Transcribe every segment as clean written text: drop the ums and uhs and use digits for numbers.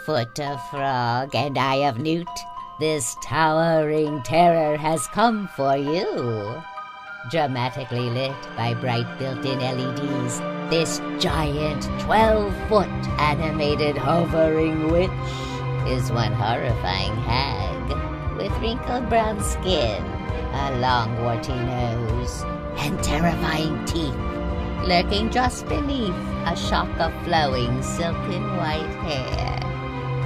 Foot of Frog and Eye of Newt, this towering terror has come for you. Dramatically lit by bright built-in LEDs, this giant 12-foot animated hovering witch is one horrifying hag with wrinkled brown skin, a long warty nose, and terrifying teeth, lurking just beneath a shock of flowing silken white hair.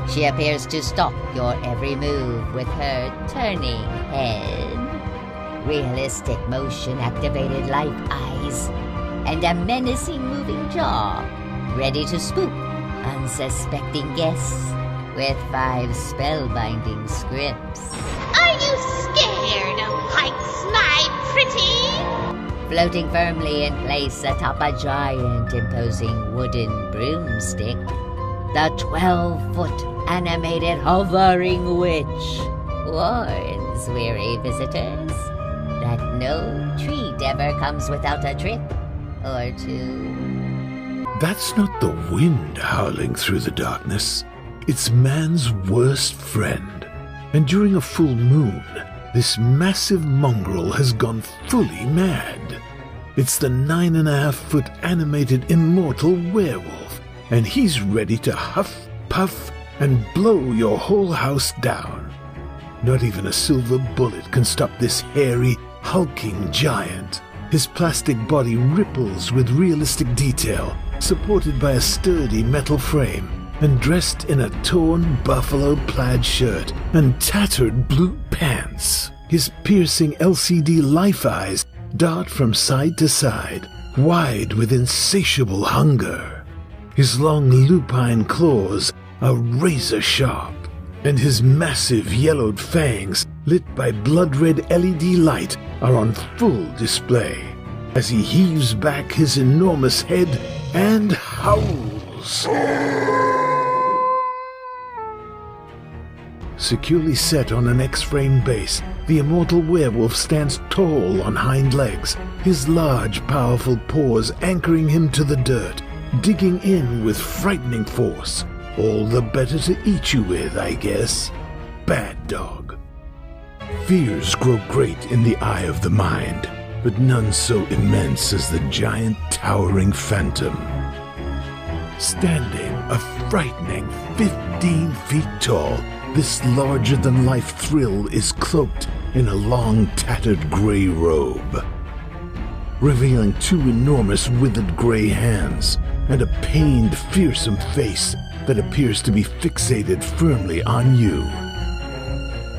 She appears to stalk your every move with her turning head, realistic motion-activated light eyes, and a menacing moving jaw, ready to spook unsuspecting guests with 5 spellbinding scripts. Are you scared of heights, my pretty? Floating firmly in place atop a giant imposing wooden broomstick, the 12-foot animated hovering witch warns weary visitors that no treat ever comes without a trip or two. That's not the wind howling through the darkness. It's man's worst friend. And during a full moon, this massive mongrel has gone fully mad. It's the 9.5-foot animated immortal werewolf, and he's ready to huff, puff, and blow your whole house down. Not even a silver bullet can stop this hairy, hulking giant. His plastic body ripples with realistic detail, supported by a sturdy metal frame, and dressed in a torn buffalo plaid shirt and tattered blue pants. His piercing LCD life eyes dart from side to side, wide with insatiable hunger. His long lupine claws are razor sharp, and his massive yellowed fangs, lit by blood-red LED light, are on full display as he heaves back his enormous head and howls. Securely set on an X-frame base, the immortal werewolf stands tall on hind legs, his large, powerful paws anchoring him to the dirt, digging in with frightening force. All the better to eat you with, I guess. Bad dog. Fears grow great in the eye of the mind, but none so immense as the giant towering phantom. Standing a frightening 15 feet tall, this larger-than-life thrill is cloaked in a long, tattered gray robe, revealing 2 enormous withered gray hands and a pained, fearsome face that appears to be fixated firmly on you.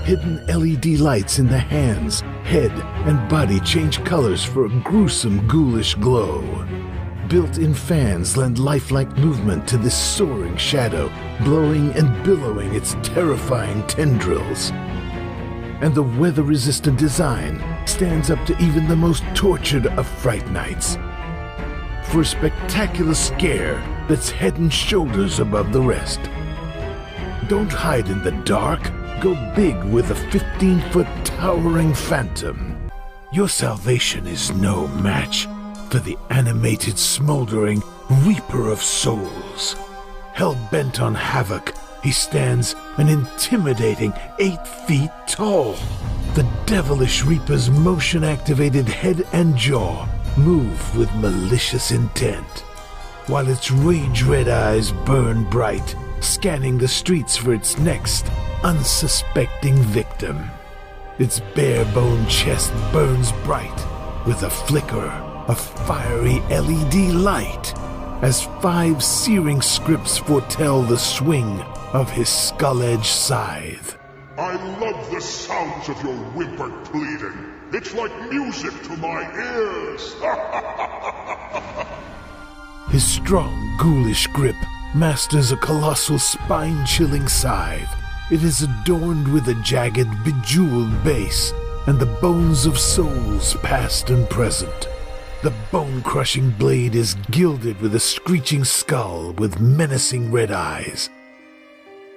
Hidden LED lights in the hands, head, and body change colors for a gruesome, ghoulish glow. Built-in fans lend lifelike movement to this soaring shadow, blowing and billowing its terrifying tendrils. And the weather-resistant design stands up to even the most tortured of Fright Nights, for a spectacular scare that's head and shoulders above the rest. Don't hide in the dark. Go big with a 15-foot towering phantom. Your salvation is no match for the animated, smoldering Reaper of Souls. Hell-bent on havoc, he stands an intimidating 8 feet tall. The devilish Reaper's motion-activated head and jaw move with malicious intent, while its rage-red eyes burn bright, scanning the streets for its next unsuspecting victim. Its bare-boned chest burns bright with a flicker of fiery LED light as 5 searing scripts foretell the swing of his skull-edged scythe. I love the sounds of your whimpered pleading. It's like music to my ears. His strong, ghoulish grip masters a colossal, spine-chilling scythe. It is adorned with a jagged, bejeweled base and the bones of souls past and present. The bone-crushing blade is gilded with a screeching skull with menacing red eyes.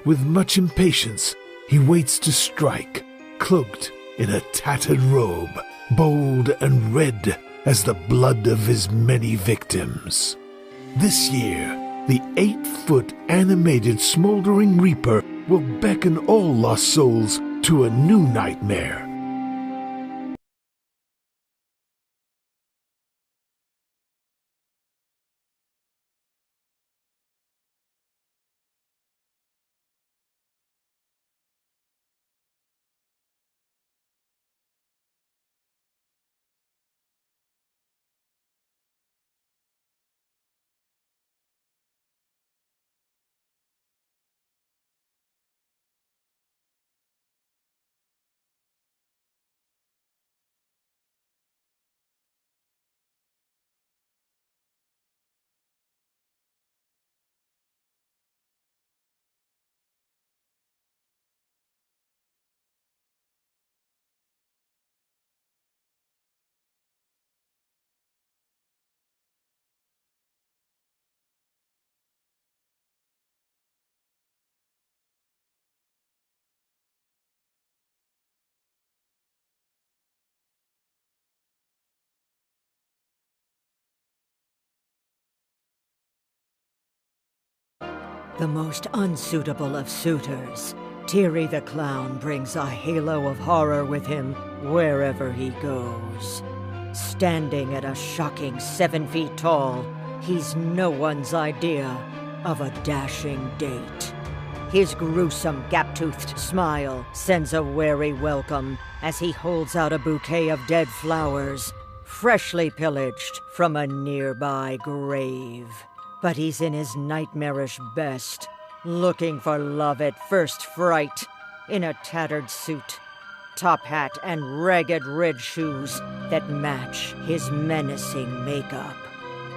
With much impatience, he waits to strike, cloaked in a tattered robe, bold and red as the blood of his many victims. This year, the 8-foot animated smoldering reaper will beckon all lost souls to a new nightmare. The most unsuitable of suitors, Tiri the Clown brings a halo of horror with him wherever he goes. Standing at a shocking 7 feet tall, he's no one's idea of a dashing date. His gruesome, gap-toothed smile sends a wary welcome as he holds out a bouquet of dead flowers, freshly pillaged from a nearby grave. But he's in his nightmarish best, looking for love at first fright, in a tattered suit, top hat, and ragged red shoes that match his menacing makeup.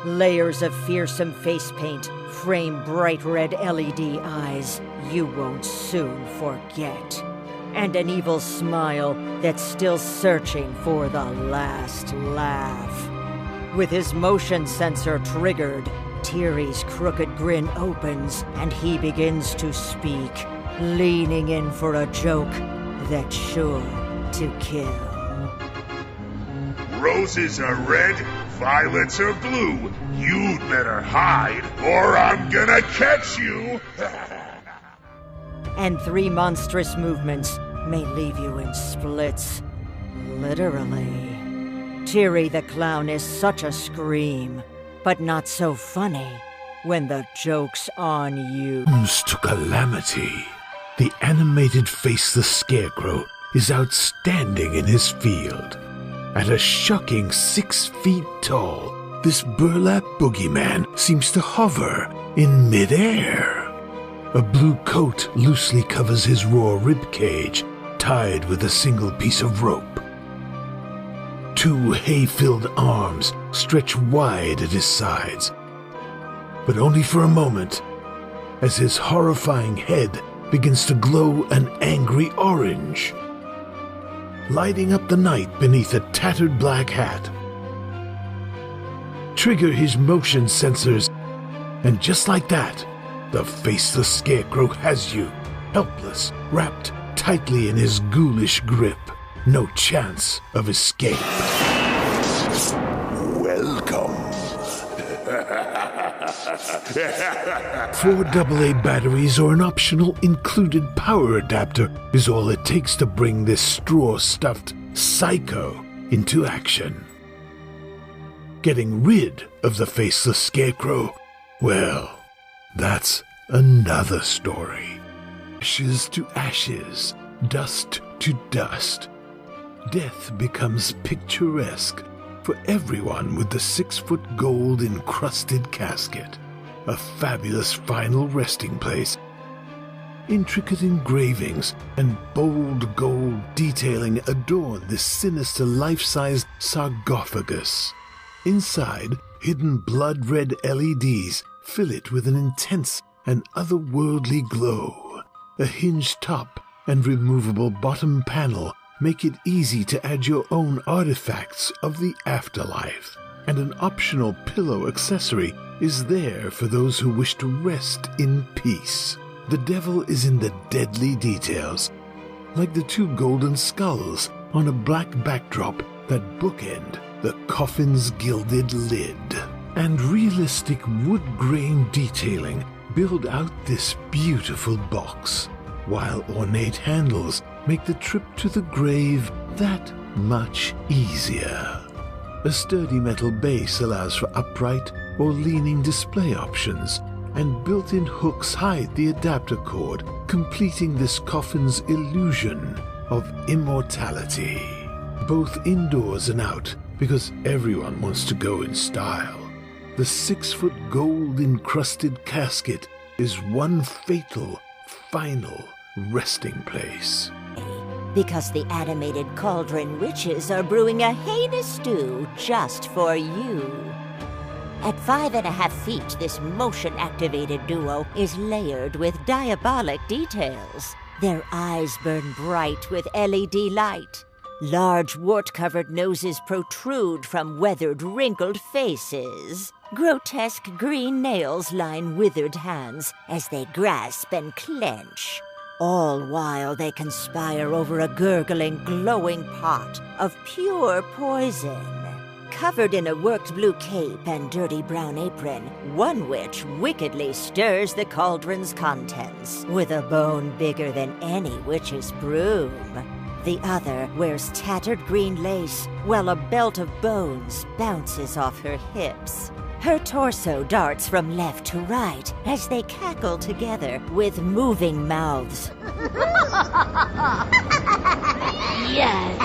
Layers of fearsome face paint frame bright red LED eyes you won't soon forget, and an evil smile that's still searching for the last laugh. With his motion sensor triggered, Tiri's crooked grin opens, and he begins to speak, leaning in for a joke that's sure to kill. Roses are red, violets are blue. You'd better hide, or I'm gonna catch you! And 3 monstrous movements may leave you in splits. Literally. Tiri the Clown is such a scream, but not so funny when the joke's on you. Comes to calamity. The animated Faceless Scarecrow is outstanding in his field. At a shocking 6 feet tall, this burlap boogeyman seems to hover in midair. A blue coat loosely covers his raw ribcage, tied with a single piece of rope. 2 hay-filled arms stretch wide at his sides, but only for a moment, as his horrifying head begins to glow an angry orange, lighting up the night beneath a tattered black hat. Trigger his motion sensors, and just like that, the Faceless Scarecrow has you, helpless, wrapped tightly in his ghoulish grip. No chance of escape. Welcome. 4 AA batteries or an optional included power adapter is all it takes to bring this straw-stuffed psycho into action. Getting rid of the Faceless Scarecrow, well, that's another story. Ashes to ashes, dust to dust. Death becomes picturesque for everyone with the 6-foot gold-encrusted casket, a fabulous final resting place. Intricate engravings and bold gold detailing adorn this sinister life-sized sarcophagus. Inside, hidden blood-red LEDs fill it with an intense and otherworldly glow. A hinged top and removable bottom panel make it easy to add your own artifacts of the afterlife, and an optional pillow accessory is there for those who wish to rest in peace. The devil is in the deadly details, like the 2 golden skulls on a black backdrop that bookend the coffin's gilded lid. and realistic wood grain detailing build out this beautiful box, while ornate handles make the trip to the grave that much easier. A sturdy metal base allows for upright or leaning display options, and built-in hooks hide the adapter cord, completing this coffin's illusion of immortality. Both indoors and out, because everyone wants to go in style. The 6-foot gold-encrusted casket is one fatal, final resting place. Because the animated Cauldron Witches are brewing a heinous stew just for you. At 5.5 feet, this motion-activated duo is layered with diabolic details. Their eyes burn bright with LED light. Large wart-covered noses protrude from weathered, wrinkled faces. Grotesque green nails line withered hands as they grasp and clench. All while they conspire over a gurgling, glowing pot of pure poison. Covered in a worked blue cape and dirty brown apron, one witch wickedly stirs the cauldron's contents with a bone bigger than any witch's broom. The other wears tattered green lace, while a belt of bones bounces off her hips. Her torso darts from left to right as they cackle together with moving mouths. Yes.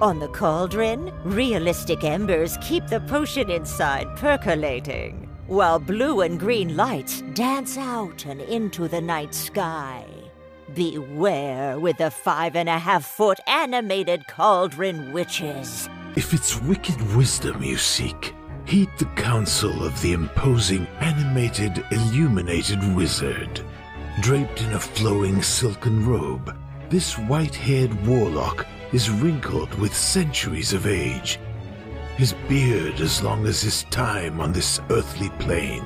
On the cauldron, realistic embers keep the potion inside percolating, while blue and green lights dance out and into the night sky. Beware with the 5.5-foot animated Cauldron Witches. If it's wicked wisdom you seek, heed the counsel of the imposing animated illuminated wizard. Draped in a flowing silken robe, this white-haired warlock is wrinkled with centuries of age, his beard as long as his time on this earthly plane.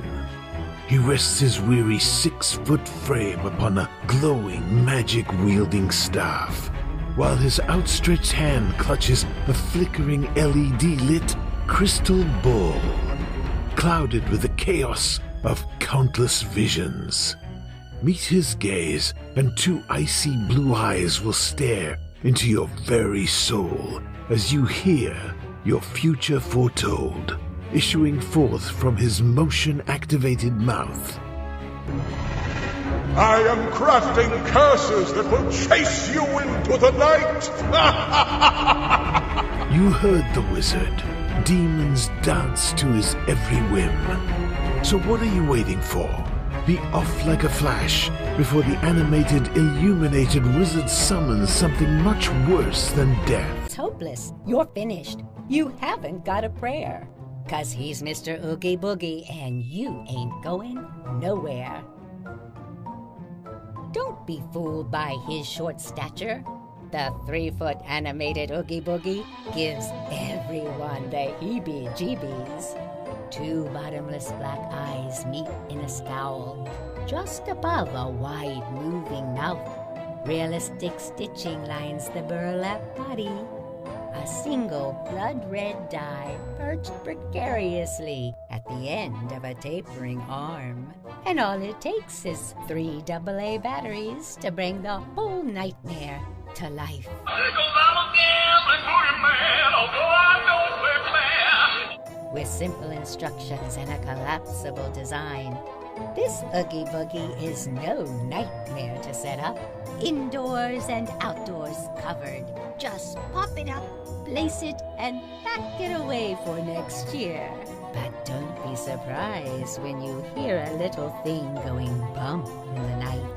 He rests his weary 6-foot frame upon a glowing, magic-wielding staff, while his outstretched hand clutches a flickering LED-lit crystal ball, clouded with the chaos of countless visions. Meet his gaze, and 2 icy blue eyes will stare into your very soul as you hear your future foretold, issuing forth from his motion-activated mouth. I am crafting curses that will chase you into the night! You heard the wizard. Demons dance to his every whim. So what are you waiting for? Be off like a flash before the animated, illuminated wizard summons something much worse than death. It's hopeless. You're finished. You haven't got a prayer. 'Cause he's Mr. Oogie Boogie and you ain't going nowhere. Don't be fooled by his short stature. The 3-foot animated Oogie Boogie gives everyone the heebie-jeebies. 2 bottomless black eyes meet in a scowl, just above a wide moving mouth. Realistic stitching lines the burlap body. A single blood-red dye perched precariously at the end of a tapering arm. And all it takes is 3 AA batteries to bring the whole nightmare to life. With simple instructions and a collapsible design, this Oogie Boogie is no nightmare to set up. Indoors and outdoors covered. Just pop it up, place it, and pack it away for next year. But don't be surprised when you hear a little thing going bump in the night.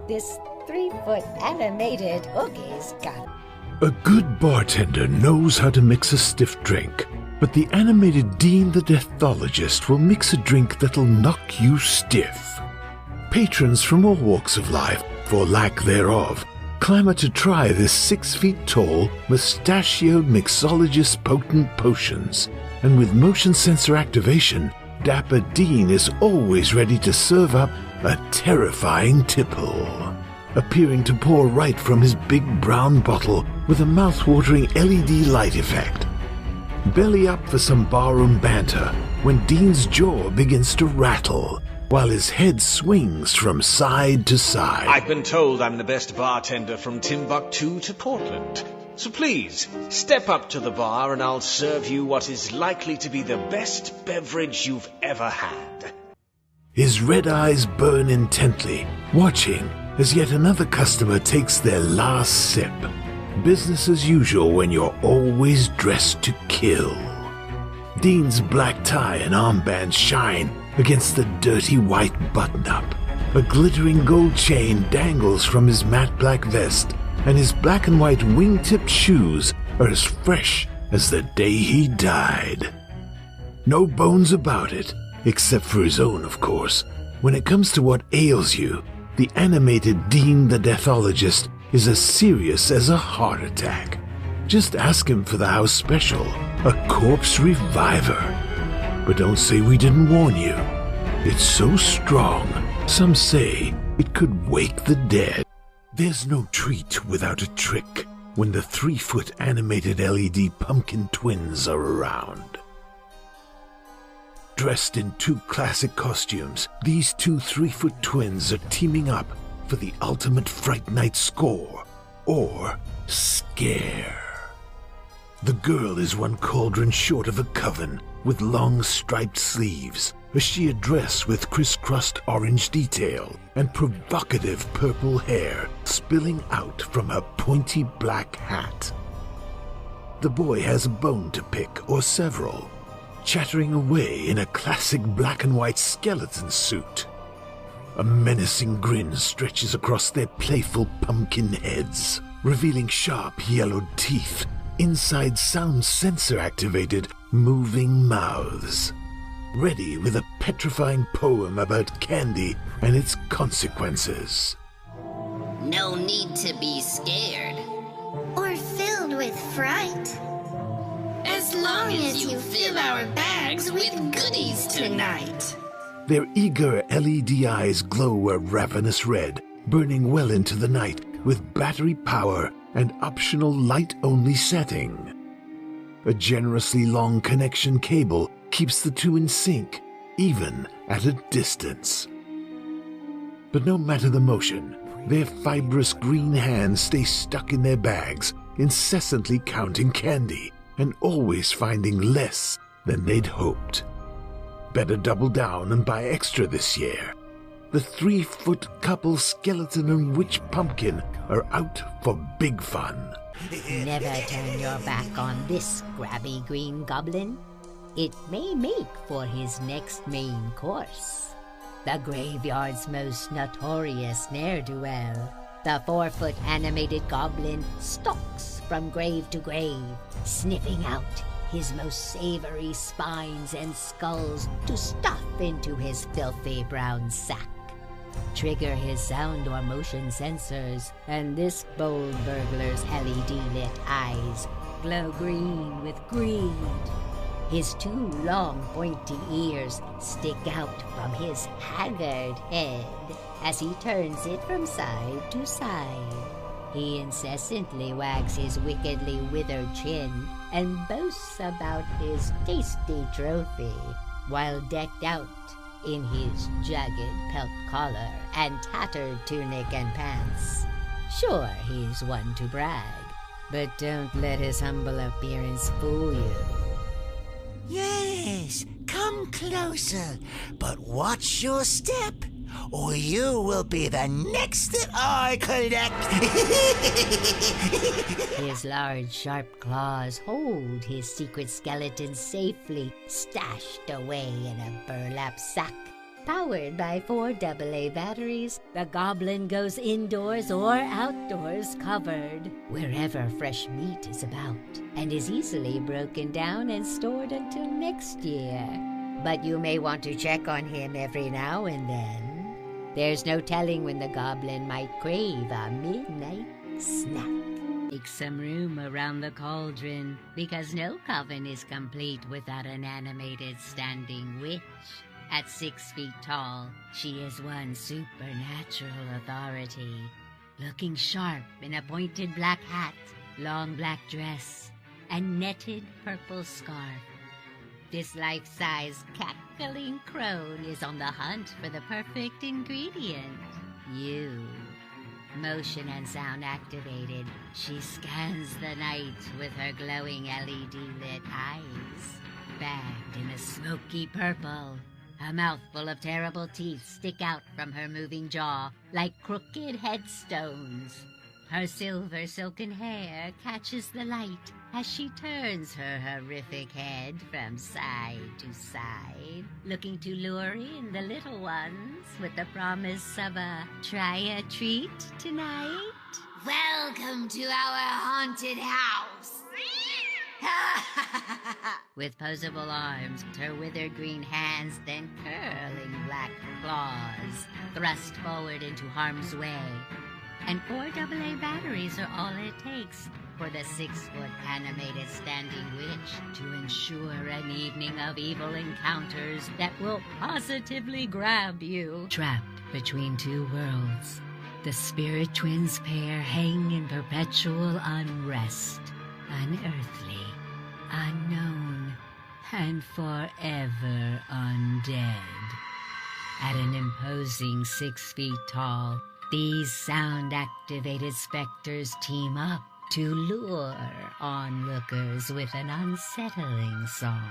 This 3-foot animated Oogie's got. A good bartender knows how to mix a stiff drink, but the animated Dean the Deathologist will mix a drink that'll knock you stiff. Patrons from all walks of life, for lack thereof, clamor to try this 6-feet-tall, mustachioed mixologist's potent potions. And with motion sensor activation, Dapper Dean is always ready to serve up a terrifying tipple. appearing to pour right from his big brown bottle with a mouth-watering LED light effect. Belly up for some barroom banter when Dean's jaw begins to rattle, while his head swings from side to side. I've been told I'm the best bartender from Timbuktu to Portland. So please, step up to the bar and I'll serve you what is likely to be the best beverage you've ever had. His red eyes burn intently, watching as yet another customer takes their last sip. Business as usual when you're always dressed to kill. Dean's black tie and armband shine against the dirty white button-up. A glittering gold chain dangles from his matte black vest, and his black and white wing-tipped shoes are as fresh as the day he died. No bones about it, except for his own, of course. When it comes to what ails you, the animated Dean the Deathologist is as serious as a heart attack. Just ask him for the house special, a corpse reviver. But don't say we didn't warn you. It's so strong, some say it could wake the dead. There's no treat without a trick when the 3-foot animated LED pumpkin twins are around. Dressed in 2 classic costumes, these 2 3-foot twins are teaming up for the ultimate Fright Night score, or scare. The girl is one cauldron short of a coven, with long striped sleeves, a sheer dress with crisscrossed orange detail, and provocative purple hair spilling out from her pointy black hat. The boy has a bone to pick, or several, chattering away in a classic black and white skeleton suit. A menacing grin stretches across their playful pumpkin heads, revealing sharp yellowed teeth inside sound sensor-activated moving mouths, ready with a petrifying poem about candy and its consequences. No need to be scared. Or filled with fright. As long as you fill our bags with goodies tonight. Their eager LED eyes glow a ravenous red, burning well into the night with battery power and optional light-only setting. A generously long connection cable keeps the two in sync, even at a distance. But no matter the motion, their fibrous green hands stay stuck in their bags, incessantly counting candy and always finding less than they'd hoped. Better double down and buy extra this year. The 3-foot couple skeleton and witch pumpkin are out for big fun. Never turn your back on this grabby green goblin. It may make for his next main course. The graveyard's most notorious ne'er-do-well. The 4-foot animated goblin stalks from grave to grave, sniffing out his most savory spines and skulls to stuff into his filthy brown sack. Trigger his sound or motion sensors, and this bold burglar's LED-lit eyes glow green with greed. His 2 long, pointy ears stick out from his haggard head as he turns it from side to side. He incessantly wags his wickedly withered chin and boasts about his tasty trophy, while decked out in his jagged pelt collar and tattered tunic and pants. Sure, he's one to brag, but don't let his humble appearance fool you. Yes, come closer, but watch your step, or you will be the next that I collect. His large, sharp claws hold his secret skeleton safely stashed away in a burlap sack. Powered by 4 AA batteries, the goblin goes indoors or outdoors covered, wherever fresh meat is about, and is easily broken down and stored until next year. But you may want to check on him every now and then. There's no telling when the goblin might crave a midnight snack. Make some room around the cauldron, because no coven is complete without an animated standing witch. At 6 feet tall, she is one supernatural authority. looking sharp in a pointed black hat, long black dress, and netted purple scarf. This life-size cackling crone is on the hunt for the perfect ingredient, you. Motion and sound activated, she scans the night with her glowing LED-lit eyes. Bagged in a smoky purple, a mouthful of terrible teeth stick out from her moving jaw like crooked headstones. Her silver silken hair catches the light as she turns her horrific head from side to side, looking to lure in the little ones with the promise of a try a treat tonight. Welcome to our haunted house. With posable arms, her withered green hands, then curling black claws, thrust forward into harm's way. And 4 AA batteries are all it takes for the 6-foot animated standing witch to ensure an evening of evil encounters that will positively grab you. Trapped between 2 worlds, the spirit twins pair hang in perpetual unrest, unearthly, unknown, and forever undead. At an imposing 6 feet tall, these sound-activated specters team up to lure onlookers with an unsettling song.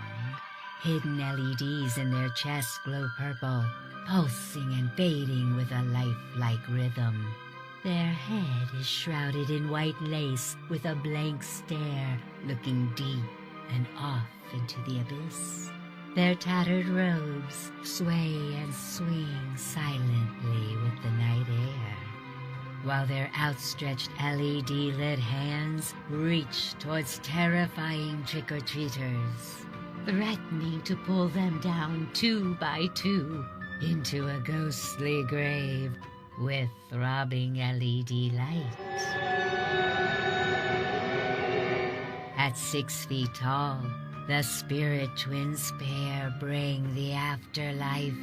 Hidden LEDs in their chests glow purple, pulsing and fading with a lifelike rhythm. Their head is shrouded in white lace with a blank stare, looking deep and off into the abyss. Their tattered robes sway and swing silently with the night air, while their outstretched LED-lit hands reach towards terrifying trick-or-treaters, threatening to pull them down 2 by 2 into a ghostly grave with throbbing LED light. At 6 feet tall, the spirit twins pair bring the afterlife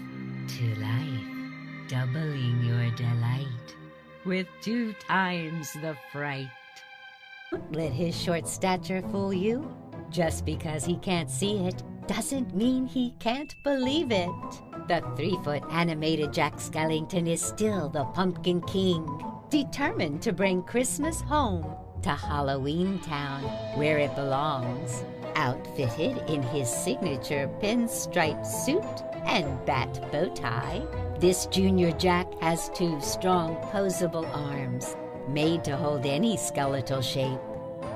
to life, doubling your delight with 2 times the fright. Don't let his short stature fool you. Just because he can't see it doesn't mean he can't believe it. The 3-foot animated Jack Skellington is still the Pumpkin King, determined to bring Christmas home to Halloween Town, where it belongs. Outfitted in his signature pinstripe suit and bat bow tie, this Junior Jack has 2 strong, posable arms, made to hold any skeletal shape.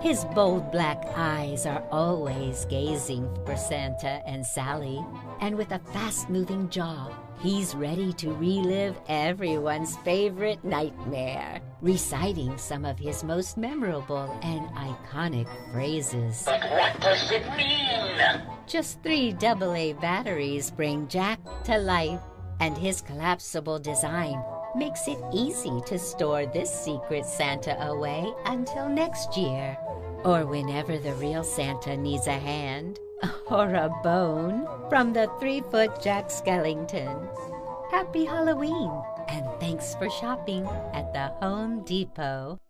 His bold black eyes are always gazing for Santa and Sally, and with a fast-moving jaw, he's ready to relive everyone's favorite nightmare, reciting some of his most memorable and iconic phrases. But what does it mean? Just 3 AA batteries bring Jack to life, and his collapsible design makes it easy to store this secret Santa away until next year, or whenever the real Santa needs a hand or a bone from the 3-foot Jack Skellington. Happy Halloween, and thanks for shopping at the Home Depot.